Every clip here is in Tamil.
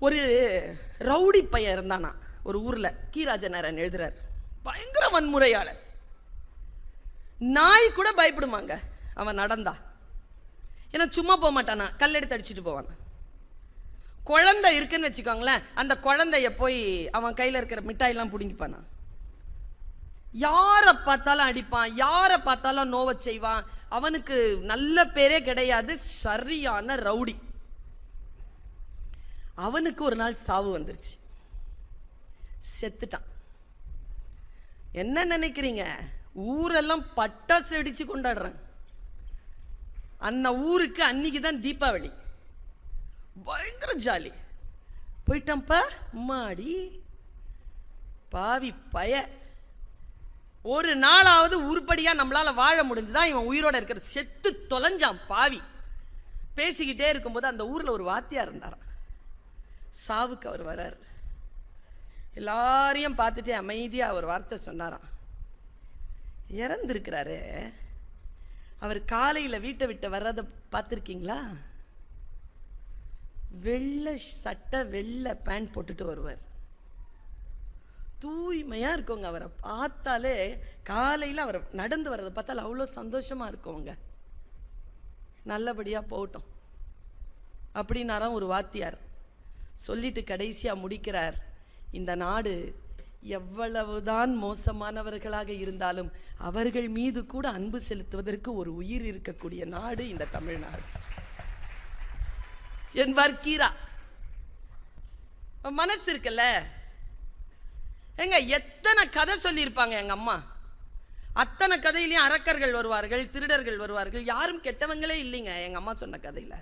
ஒரு ரவுடி பையன் இருந்தானா ஒரு ஊர்ல. கீராஜனாரன் எழுதுறார். பயங்கர வன்முறையாளர். நாய் கூட பயப்படுமாங்க அவன் நடந்தா. ஏன்னா சும்மா போக மாட்டானா, கல்லெடுத்து அடிச்சுட்டு போவான். குழந்தை இருக்குன்னு வச்சுக்கோங்களேன், அந்த குழந்தைய போய் அவன் கையில் இருக்கிற மிட்டாயெல்லாம் பிடுங்கிப்பானா. யாரை பார்த்தாலும் அடிப்பான், யாரை பார்த்தாலும் நோவை செய்வான். அவனுக்கு நல்ல பேரே கிடையாது, சரியான ரவுடி. அவனுக்கு ஒரு நாள் சாவு வந்துருச்சு, செத்துட்டான். என்ன நினைக்கிறீங்க? ஊரெல்லாம் பட்டாசு வெடிச்சு கொண்டாடுறாங்க. அந்த ஊருக்கு அன்னைக்கு தான் தீபாவளி, பயங்கர ஜாலி. போயிட்டான்ப்பா மாடி பாவி பய. ஒரு நாளாவது உருப்படியா நம்மளால வாழ முடிஞ்சுதான் இவன் உயிரோட இருக்கிற. செத்து தொலைஞ்சான் பாவி. பேசிக்கிட்டே இருக்கும்போது அந்த ஊர்ல ஒரு வாத்தியார் இருந்தாராம். சாவுக்கு அவர் வர்றார். எல்லாரையும் பார்த்துட்டு அமைதியா ஒரு வார்த்தை சொன்னாராம். இறந்துருக்கிறாரு, அவர் காலையில வீட்டை விட்டு வர்றதை பார்த்துருக்கீங்களா? வெள்ளை சட்டை வெள்ளை பேண்ட் போட்டுட்டு வருவார். தூய்மையா இருக்குங்க. அவரை பார்த்தாலே காலையில் அவர் நடந்து வர்றதை பார்த்தாலும் அவ்வளோ சந்தோஷமா இருக்குங்க. நல்லபடியா போகட்டும் அப்படின்னாராம் ஒரு வாத்தியார். சொல்லிட்டு கடைசியா முடிக்கிறார், இந்த நாடு எவ்வளவுதான் மோசமானவர்களாக இருந்தாலும் அவர்கள் மீது கூட அன்பு செலுத்துவதற்கு ஒரு உயிர் இருக்கக்கூடிய நாடு இந்த தமிழ்நாடு என்பார் கீரா. மனசு இருக்குல்ல எங்க, எத்தனை கதை சொல்லியிருப்பாங்க எங்க அம்மா. அத்தனை கதையிலையும் அரக்கர்கள் வருவார்கள், திருடர்கள் வருவார்கள், யாரும் கெட்டவங்களே இல்லைங்க எங்க அம்மா சொன்ன கதையில.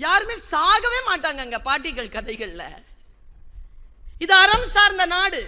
யாருமே சாகவே மாட்டாங்க பாட்டிகள் கதைகள்ல. இது அறம் சார்ந்த நாடு.